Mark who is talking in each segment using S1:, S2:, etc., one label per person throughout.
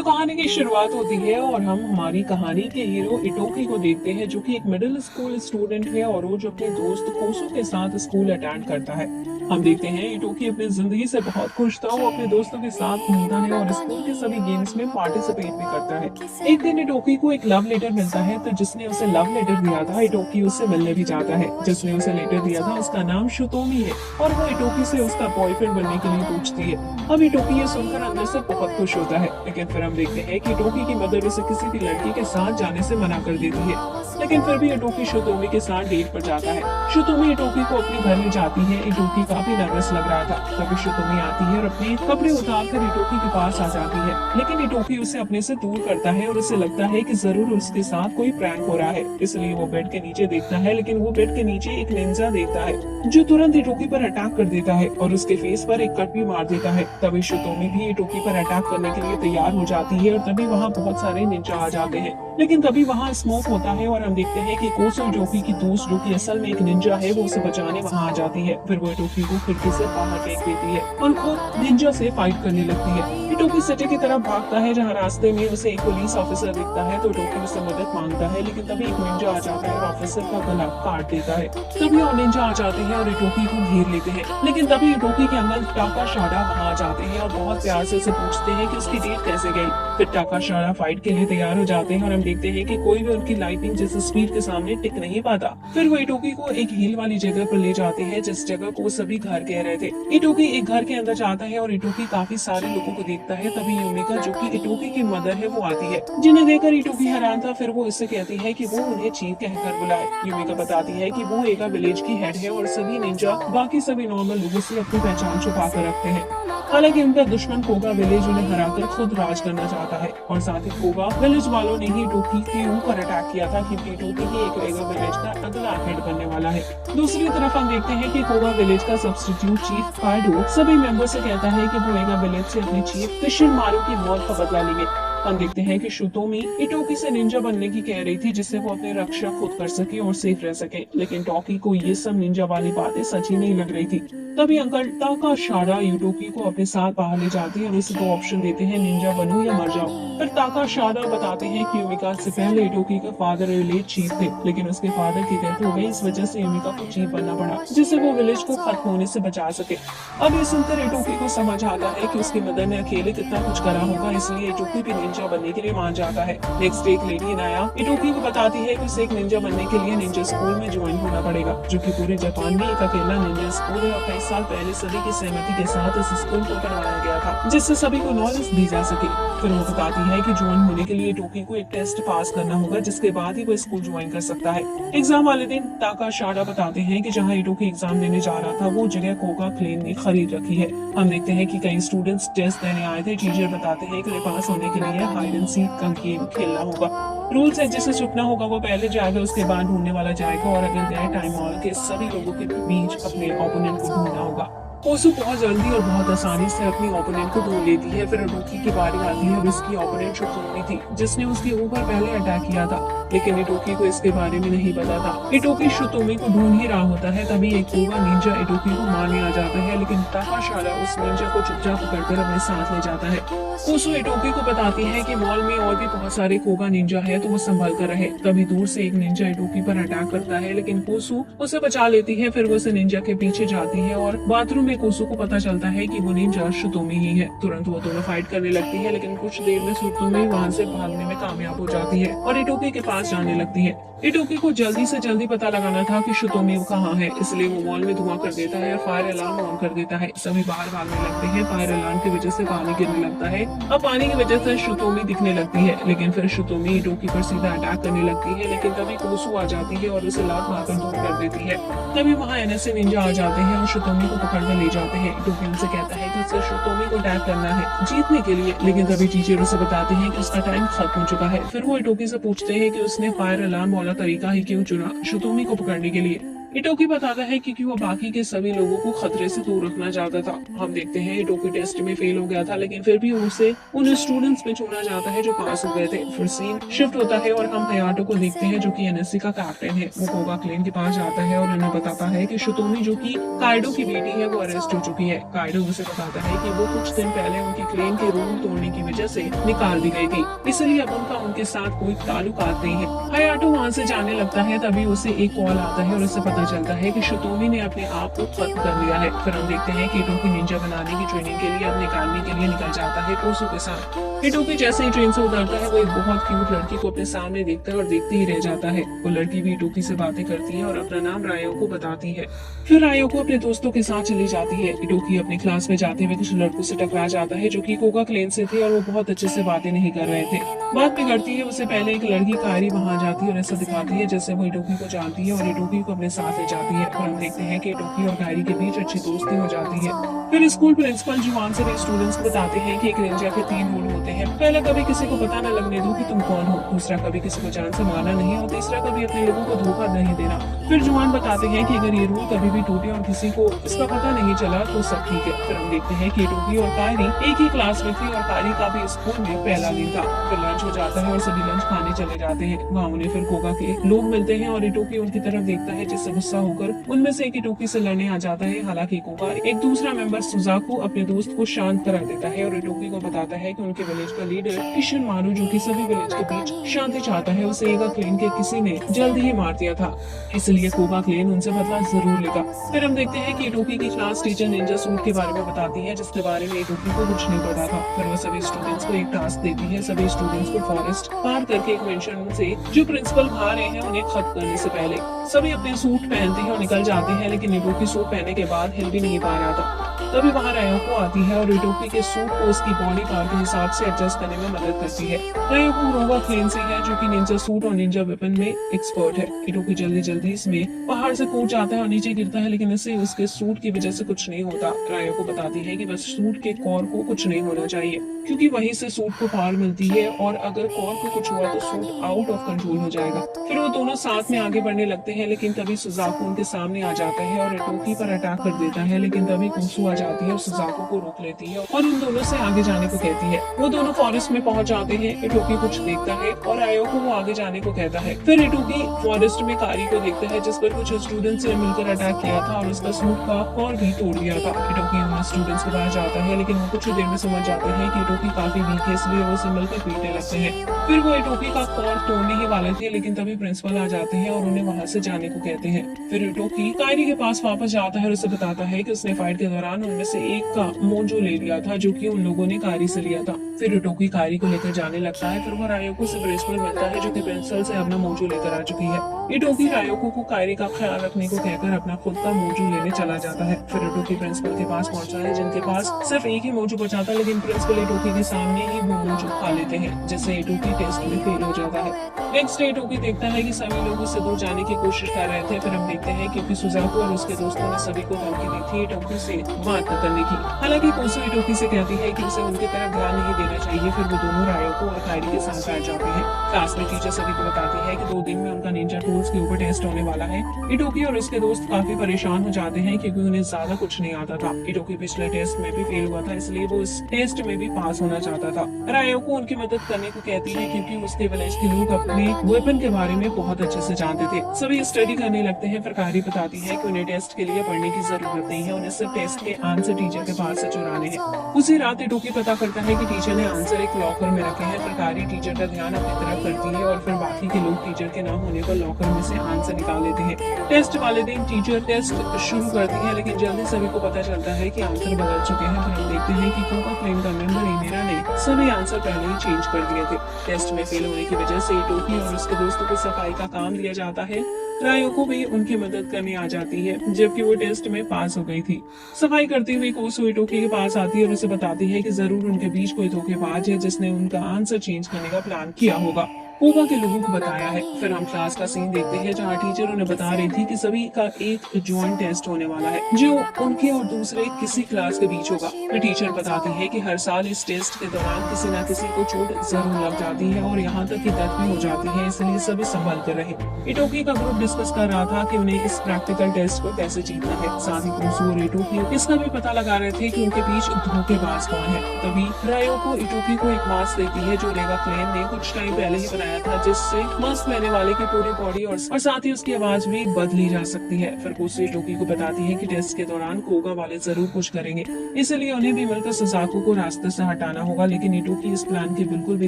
S1: तो कहानी की शुरुआत होती है और हम हमारी कहानी के हीरो इटोकी को देखते हैं, जो कि एक मिडिल स्कूल स्टूडेंट है और रोज अपने दोस्त कोसू के साथ स्कूल अटेंड करता है। हम देखते हैं इटोकी अपनी जिंदगी से बहुत खुश था। वो अपने दोस्तों के साथ घूमता है और स्कूल के सभी गेम्स में पार्टिसिपेट भी करता है। एक दिन इटोकी को एक लव लेटर मिलता है, तो जिसने उसे लव लेटर दिया था इटोकी उससे मिलने भी जाता है। जिसने उसे लेटर दिया था उसका नाम शुतोमी है और वो इटोकी से उसका बॉयफ्रेंड बनने के लिए पूछती है। अब इटोकी ये सुनकर अंदर से बहुत खुश होता है, लेकिन फिर हम देखते हैं कि इटोकी की मदर उसे किसी भी लड़की के साथ जाने से मना कर देती है। लेकिन फिर भी इटोकी शुतोमी के साथ डेट पर जाता है। शुतोमी इटोकी को अपने घर ले जाती है। इटोकी काफी नर्वस लग रहा था। तभी शुतोमी आती है और अपने कपड़े उतार कर इटोकी के पास आ जाती है, लेकिन इटोकी उसे अपने से दूर करता है और उसे लगता है कि जरूर उसके साथ कोई प्रैंक हो रहा है। इसलिए वो बेड के नीचे देखता है, लेकिन वो बेड के नीचे एक निंजा देखता है जो तुरंत इटोकी पर अटैक कर देता है और उसके फेस पर एक कट भी मार देता है। तभी शुतोमी भी इटोकी पर अटैक करने के लिए तैयार हो जाती है और तभी वहाँ बहुत सारे निंजा आ जाते हैं। लेकिन तभी वहाँ स्मोक होता है और हम देखते हैं कि कोसो इटोकी की दोस्त, जो कि असल में एक निंजा है, वो उसे बचाने वहाँ आ जाती है। फिर वो इटोकी को खिड़की से बाहर फेंक देती है और खुद निंजा से फाइट करने लगती है। इटोकी सिटी की तरफ भागता है, जहाँ रास्ते में उसे एक पुलिस ऑफिसर दिखता है, तो इटोकी उससे मदद मांगता है, लेकिन तभी एक निंजा आ जाता है और ऑफिसर का गला काट देता है। तभी और निंजा आ जाते हैं और इटोकी को घेर लेते हैं, लेकिन तभी इटोकी के अंकल टाका शाडा वहाँ आ जाते हैं और बहुत प्यार से उसे पूछते हैं कि उसकी डेट कैसे गई। फिर टाका शाडा फाइट के लिए तैयार हो जाते हैं और हम देखते हैं कि कोई भी उनकी लाइटिंग जैसे स्पीड के सामने टिक नहीं पाता। फिर वो इटोकी को एक हिल वाली जगह पर ले जाते हैं, जिस जगह को सभी घर कह रहे थे। इटोकी एक घर के अंदर जाता है और इटोकी काफी सारे लोगों को देखता है। तभी यूमिका, जो कि इटोकी की मदर है, वो आती है, जिन्हें देखकर इटोकी हैरान था। फिर वो इससे कहती है कि वो उन्हें चीफ कहकर बुलाए। यूमिका बताती है कि वो एक विलेज की हेड है और सभी निंजा बाकी सभी नॉर्मल लोगों से अपनी पहचान छुपा कर रखते हैं। हालांकि उनका दुश्मन कोगा विलेज उन्हें हराकर खुद राज करना चाहता है और साथ ही कोगा विलेज वालों ने ही इटोकी के ऊपर अटैक किया था, क्योंकि इटोकी ही एक वेगा विलेज का अगला हेड बनने वाला है। दूसरी तरफ हम देखते हैं कि कोगा विलेज का सब्स्टिट्यूट चीफ काइडो सभी मेंबर से कहता है कि वो वेगा विलेज से अपने चीफ फिशिर मारू की मौत का बदला लेंगे। हम देखते हैं कि शुतोमी इटोकी से निंजा बनने की कह रही थी, जिससे वो अपनी रक्षा खुद कर सके और सेफ रह सके, लेकिन टॉकी को ये सब निंजा वाली बातें सच ही नहीं लग रही थी। तभी अंकल टाका शाडा इटोकी को अपने साथ बाहर ले जाते हैं और उसे दो ऑप्शन देते हैं, निंजा बनो या मर जाओ। फिर टाका शाडा बताते हैं कि यूमिका से पहले इटोकी का फादर विलेज चीफ थे, लेकिन उसके फादर की डेथ हो गई। इस वजह से यूमिका को चीफ बनना पड़ा, जिससे वो विलेज को खत्म होने से बचा सके। अब ये सुनकर इटोकी को समझ आता है कि उसकी मदर ने अकेले कितना कुछ करा होगा, इसलिए इटोकी भी निंजा बनने के लिए मान जाता है। नेक्स्ट एक लेडी नाया इटोकी को बताती है कि उसे एक निंजा बनने के लिए निंजा स्कूल में ज्वाइन होना पड़ेगा, जो कि पूरे जापान में एक अकेला निंजा स्कूल है और कई साल पहले सभी की सहमति के साथ इस स्कूल को बनवाया गया था, जिससे सभी को नॉलेज दी जा सके। फिर वो बताती है कि ज्वाइन होने के लिए इटोकी को एक टेस्ट पास करना होगा, जिसके बाद ही वो स्कूल ज्वाइन कर सकता है। एग्जाम वाले दिन टाका शाडा बताते हैं कि जहाँ इटोकी एग्जाम देने जा रहा था, वो जगह कोगा क्लेन ने खरीद रखी है। हम देखते हैं कि कई स्टूडेंट्स टेस्ट देने आए थे। टीचर बताते हैं कि पास होने के लिए हाइड एंड सीक का गेम खेलना होगा। रूल्स है, जिसे छुपना होगा वो पहले जाएगा, उसके बाद ढूंढने वाला जाएगा और अगर गए टाइम मॉल के सभी लोगों के बीच अपने ओपोनेंट को ढूंढना होगा। कोसू बहुत जल्दी और बहुत आसानी से अपनी ओपोनेंट को ढूंढ लेती है। फिर इटोकी की बारी आती है। अब इसकी ओपोनेंट शुतोमी थी, जिसने उसके ऊपर पहले अटैक किया था, लेकिन इटोकी को इसके बारे में नहीं पता था। इटोकी शुतोमी को ढूंढ ही रहा होता है, तभी एक कोगा निंजा इटोकी को मारने आ जाता है, लेकिन टाका शाडा उस निंजा को चुपचाप पकड़कर अपने साथ ले जाता है। कोसू इटोकी को बताती है कि मॉल में और भी बहुत सारे कोगा निंजा है, तो वो संभल कर रहे। तभी दूर से एक निंजा इटोकी पर अटैक करता है, लेकिन कोसू उसे बचा लेती है। फिर वो उसे निंजा के पीछे जाती है और बाथरूम में कोसू को पता चलता है कि वो निंजा शुतोमी ही है। तुरंत वो दोनों फाइट करने लगती है, लेकिन कुछ देर में शुतोमी वहाँ से भागने में कामयाब हो जाती है और इटोकी के पास जाने लगती है। इटोकी को जल्दी से जल्दी पता लगाना था कि शुतोमी कहाँ है, इसलिए वो मॉल में धुआं कर देता है और फायर अलार्म ऑन कर देता है। सभी बाहर भागने लगते हैं। फायर अलार्म की वजह से पानी गिरने लगता है। अब पानी की वजह से शुतोमी दिखने लगती है, लेकिन फिर शुतोमी इटोकी पर सीधा अटैक करने लगती है, लेकिन तभी कोसू आ जाती है और उसे लात मारकर दूर कर देती है। तभी वहाँ एनएसए निंजा आ जाते हैं और शुतोमी को पकड़कर ले जाते हैं। इटोकी उनसे कहता है कि उसे शुतोमी को अटैक करना है जीतने के लिए, लेकिन तभी टीचर उसे बताते हैं कि उसका टाइम खत्म हो चुका है। फिर वो इटोकी से पूछते हैं कि उसने फायर अलार्म वाला तरीका ही क्यों चुना शुतोमी को पकड़ने के लिए। इटोकी बताता है कि वो बाकी के सभी लोगों को खतरे से दूर रखना चाहता था। हम देखते हैं इटोकी टेस्ट में फेल हो गया था, लेकिन फिर भी उसे उन स्टूडेंट्स में चुना जाता है जो पास हो गए थे। फिर सीन शिफ्ट होता है और हम हयाटो को देखते हैं जो कि एनएससी का कैप्टन है। वो कोगा क्लेन के पास जाता है और उन्हें बताता है कि शुतोमी जो कि काइडो की बेटी है वो अरेस्ट हो चुकी है। काइडो उसे बताता है कि वो कुछ दिन पहले उनकी क्लेन के रूल तोड़ने की वजह से निकाल दी गई थी, इसलिए अब उनका उनके साथ कोई ताल्लुकात नहीं है। हयाटो वहाँ से जाने लगता है, तभी उसे एक कॉल आता है और उसे पता चलता है कि शुतोमी ने अपने आप को खत्म कर लिया है। फिर हम देखते हैं कि इटोकी निंजा बनाने की ट्रेनिंग के लिए अपने अकादमी के लिए निकल जाता है कोसो के साथ। इटोकी जैसे ही ट्रेन से उतरता है वो एक बहुत क्यूट लड़की को अपने सामने देखता है और देखते ही रह जाता है। वो लड़की भी इटोकी से बातें करती है और अपना नाम रायो को बताती है। फिर रायो को अपने दोस्तों के साथ चली जाती है। इटोकी अपनी क्लास में जाते हुए कुछ लड़कों से टकरा जाता है जो कि कोगा क्लेन से थे और वो बहुत अच्छे से बातें नहीं कर रहे थे। बात बिगड़ती है, उससे पहले एक लड़की कायरी वहाँ जाती है और ऐसा दिखाती है जैसे वो इटोकी को जानती है और इटोकी को अपने साथ ले जाती है। और हम देखते हैं कि इटोकी और कायरी के बीच अच्छी दोस्ती हो जाती है। फिर स्कूल प्रिंसिपल जुआन सभी स्टूडेंट्स को बताते हैं कि एक निंजा के 3 रूल होते हैं। पहला, कभी किसी को पता न लगने दो कि तुम कौन हो। दूसरा, कभी किसी को जान से मारना नहीं और तीसरा, कभी अपने लोगों को धोखा नहीं देना। फिर जुआन बताते हैं कि अगर ये रूल कभी भी टूटे और किसी को इसका पता नहीं चला तो सब ठीक है। फिर हम देखते हैं कि इटोकी और कायरी एक ही क्लास में थी और कायरी का भी स्कूल में पहला दिन था। फिर लंच हो जाता है और सभी लंच खाने चले जाते हैं। वहाँ उन्हें फिर कोगा के लोग मिलते हैं और इटोकी उनकी तरफ देखता है, जिससे गुस्सा होकर उनमें से एक इटोकी से लड़ने आ जाता है। हालांकि कोगा एक दूसरा मेंबर सुजाकू अपने दोस्त को शांत करा देता है और इटोकी को बताता है कि उनके विलेज का लीडर किशन मारू जो कि सभी विलेज के बीच शांति चाहता है, उसे एगा क्लेन के किसी ने जल्द ही मार दिया था, इसलिए कोगा क्लेन उनसे बदला जरूर लेगा। फिर हम देखते हैं कि इटोकी की क्लास टीचर निंजा सूट के बारे में बताती है, जिसके बारे में इटोकी को कुछ नहीं पता था। फिर वो सभी स्टूडेंट्स को एक टास्क देती है, सभी स्टूडेंट्स को फॉरेस्ट पार करके एक मेंशन से जो प्रिंसिपल भा रहे हैं उन्हें खत्म करने से पहले सभी अपने सूट पहनते हैं और निकल जाते हैं, लेकिन इटोकी सूट पहनने के बाद हिल भी नहीं पा रहा था। तभी वहाँ रायोको आती है और इटोकी के सूट को उसकी बॉडी पार्ट के हिसाब से एडजस्ट करने में मदद करती है। रायोको कोगा क्लेन से है जो कि निंजा सूट और निंजा वेपन में एक्सपर्ट है। इटोकी जल्दी इसमें पहाड़ से कूद जाता है और नीचे गिरता है, लेकिन इससे उसके सूट की वजह से कुछ नहीं होता। रायोको बताती है कि बस सूट के कोर को कुछ नहीं होना चाहिए, क्योंकि वहीं से सूट को पावर मिलती है और अगर कोर को कुछ हुआ तो सूट आउट ऑफ कंट्रोल हो जाएगा। फिर वो दोनों साथ में आगे बढ़ने लगते हैं, लेकिन तभी सुजाकू उनके सामने आ जाता है और इटोकी पर अटैक कर देता है, लेकिन तभी कुसु आ जाती है और सुजाकू को रोक लेती है और उन दोनों से आगे जाने को कहती है। वो दोनों फॉरेस्ट में पहुंच जाते हैं। इटोकी कुछ देखता है और रायोको वो आगे जाने को कहता है। फिर इटोकी फॉरेस्ट में कारी को देखता है, जिस पर कुछ स्टूडेंट्स ने मिलकर अटैक किया था और उसका सूट का कॉर भी तोड़ दिया था। इटोकी उन स्टूडेंट्स के पास जाता है, लेकिन वो कुछ देर में समझ जाते हैं कि इटोकी काफी वीक है, इसलिए वो उसे मिलकर पीटने लगते हैं। फिर वो इटोकी का कॉर तोड़ने ही वाले थे, लेकिन तभी प्रिंसिपल आ जाते हैं और उन्हें वहाँ से जाने को कहते हैं। फिर इटोकी कायरी के पास वापस जाता है और उसे बताता है कि उसने फाइट के दौरान उनमें से एक का मोजो ले लिया था, जो कि उन लोगों ने कायरी से लिया था। फिर इटोकी कायरी को लेकर जाने लगता है। फिर वो रायोको से प्रिंसिपल मिलता है, जो कि प्रिंसिपल से अपना मोजो लेकर आ चुकी है। इटोकी रायोको को कायरी का ख्याल रखने को कहकर अपना खुद का मोजो लेने चला जाता है। फिर इटोकी प्रिंसिपल के पास पहुंचता है, जिनके पास सिर्फ एक ही मोजो बचा था, लेकिन प्रिंसिपल इटोकी के सामने ही वो मोजो खा लेते हैं, जिससे इटोकी टेस्ट में फेल हो जाता है। नेक्स्ट डे इटोकी देखता है कि सभी लोग उससे दूर जाने की कोशिश कर रहे थे। फिर हम देखते हैं क्योंकि सुजाकू और उसके दोस्तों ने सभी को धमकी दी थी इटोकी से बात न करने की। हालांकि कोसो इटोकी से कहती है कि उसे उनकी तरफ ध्यान नहीं देना चाहिए। फिर वो दोनों रायोको और कायरी के साथ बैठ जाते हैं। क्लास में टीचर सभी को बताती है कि 2 दिन में उनका निंजा टूल्स के ऊपर टेस्ट होने वाला है। इटोकी और उसके दोस्त काफी परेशान हो जाते हैं क्योंकि उन्हें ज्यादा कुछ नहीं आता था। इटोकी पिछले टेस्ट में भी फेल हुआ था, इसलिए वो इस टेस्ट में भी पास होना चाहता था। रायोको उनकी मदद करने को कहती है क्योंकि उसके विलेज के लोग अपने वेपन के बारे में बहुत अच्छे से जानते थे। सभी स्टडी करने लगते हैं। फिर कायरी बताती है कि उन्हें टेस्ट के लिए पढ़ने की जरूरत नहीं है, उन्हें सिर्फ टेस्ट के आंसर टीचर के पास से चुराने हैं। उसी रात इटोकी पता करता है कि टीचर ने आंसर एक लॉकर में रखे हैं। फिर कायरी टीचर का ध्यान अपनी तरफ करती है और फिर बाकी के लोग टीचर के ना होने पर लॉकर में से आंसर निकाल लेते हैं। टेस्ट वाले दिन टीचर टेस्ट शुरू करती है, लेकिन जल्दी सभी को पता चलता है कि आंसर बदल चुके हैं। फिर हम देखते हैं कि कोगा क्लेन का मेंबर इमेरा ने सभी आंसर पहले ही चेंज कर दिए थे। टेस्ट में फेल होने की वजह से इटोकी और उसके दोस्तों को सफाई का काम दिया जाता है। रायोको भी उनकी मदद करने आ जाती है, जबकि वो टेस्ट में पास हो गई थी। सफाई करती हुई कोसो इटोकी के पास आती है और उसे बताती है कि जरूर उनके बीच कोई धोखेबाज है जिसने उनका आंसर चेंज करने का प्लान किया होगा। कोबा के लोगों को बताया है। फिर हम क्लास का सीन देखते हैं जहाँ टीचर उन्हें बता रही थी कि सभी का एक जॉइंट टेस्ट होने वाला है जो उनके और दूसरे किसी क्लास के बीच होगा। फिर टीचर बताते हैं कि हर साल इस टेस्ट के दौरान किसी न किसी को चोट जरूर लग जाती है और यहाँ तक कि डेथ भी हो जाती है, इसलिए सभी संभल कर रहे। इटोकी का ग्रुप डिस्कस कर रहा था कि उन्हें इस प्रैक्टिकल टेस्ट को कैसे जीतना है। साथ ही कोसू और इटोकी इसका भी पता लगा रहे थे कि उनके बीच धोखेबाज कौन है। तभी रायोको इटोकी को एक मास्क देती है जो रेगा क्लेन ने कुछ टाइम पहले ही बनाया था, जिससे मास्क पहनने वाले की पूरी बॉडी और साथ ही उसकी आवाज भी बदली जा सकती है। फिर कोसू इटोकी को बताती है कि टेस्ट के दौरान कोगा वाले जरूर कुछ करेंगे, इसलिए उन्हें भी मिलकर सुजाको को रास्ते से हटाना होगा। लेकिन इटोकी इस प्लान के बिल्कुल भी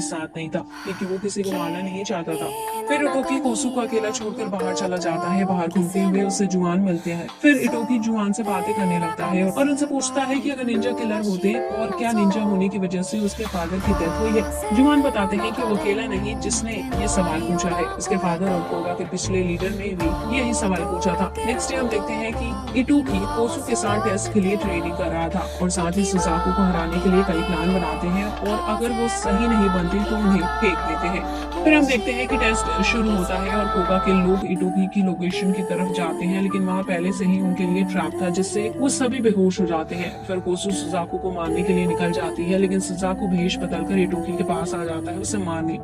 S1: साथ नहीं था, क्योंकि वो किसी को मारना नहीं चाहता था। फिर इटोकी कोसू को अकेला छोड़कर बाहर चला जाता है। बाहर घूमते हुए उससे जुआन मिलते हैं। फिर इटोकी जुआन से बातें करने लगता है और उनसे पूछता है कि अगर निंजा किलर होते और क्या निंजा होने की वजह से उसके फादर की डेथ हुई है। जुआन बताते हैं कि वो अकेला नहीं जिसने ये सवाल पूछा है, उसके फादर और कोगा के पिछले लीडर ने भी यही सवाल पूछा था। नेक्स्ट डे हम देखते हैं कि इटोकी कोसू के साथ टेस्ट के लिए ट्रेनिंग कर रहा था और साथ ही सुजाको को हराने के लिए कई प्लान बनाते हैं और अगर वो सही नहीं बनते तो उन्हें फेंक देते हैं। फिर हम देखते हैं कि टेस्ट शुरू होता है और कोगा के लोग इटोकी की लोकेशन की तरफ जाते हैं, लेकिन वहाँ पहले से ही उनके लिए ट्रैप था जिससे वो सभी बेहोश हो जाते हैं। फिर कोसू सुजाको को मारने के लिए निकल जाती है, लेकिन सुजाको भेष बदलकर इटोकी के पास आ जाता है उसे मारने।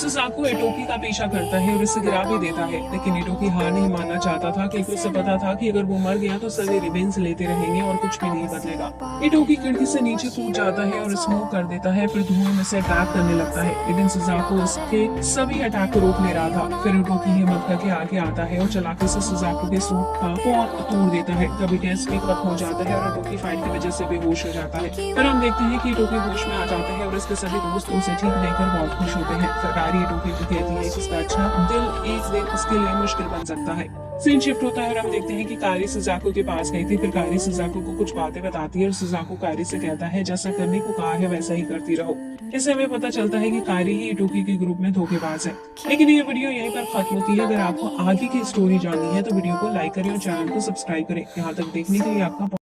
S1: सुजाको इटोकी का पीछा करता है और इसे गिरा भी देता है, लेकिन इटोकी हार नहीं मानना चाहता था क्योंकि उसे पता था कि अगर वो मर गया तो सभी रिवेंज लेते रहेंगे और कुछ भी नहीं बदलेगा। इटोकी खिड़की से नीचे कूद जाता है और स्मोक कर देता है, फिर धुआं में से अटैक करने लगता है, लेकिन सुजाको उसके सभी अटैक को रोक ले रहा था। फिर इटोकी हिम्मत करके आगे आता है और चालाकी से सुजाको के सूट का पॉट तोड़ देता है। तभी टेस्ट भी खत्म हो जाता है और इटोकी फाइट की वजह से बेहोश हो जाता है। फिर हम देखते हैं कि इटोकी होश में आ जाता है और इसके सभी दोस्त उसे ठीक लेकर बहुत खुश होते हैं। सरकारी इटोकी को कहती है कि उसका अच्छा दिल एक दिन उसके लिए मुश्किल बन सकता है। सीन शिफ्ट होता है और हम देखते हैं कि कारी सुजाको के पास गई थी। फिर कारी सुजाको को कुछ बातें बताती है और सुजाको कारी से कहता है जैसा करने को कहा है वैसा ही करती रहो। इससे हमें पता चलता है कि कारी ही इटोकी के ग्रुप में धोखेबाज है। लेकिन ये वीडियो यहीं पर खत्म होती है। अगर आपको आगे की स्टोरी जाननी है तो वीडियो को लाइक करें और चैनल को सब्सक्राइब करें। यहाँ तक देखने के लिए आपका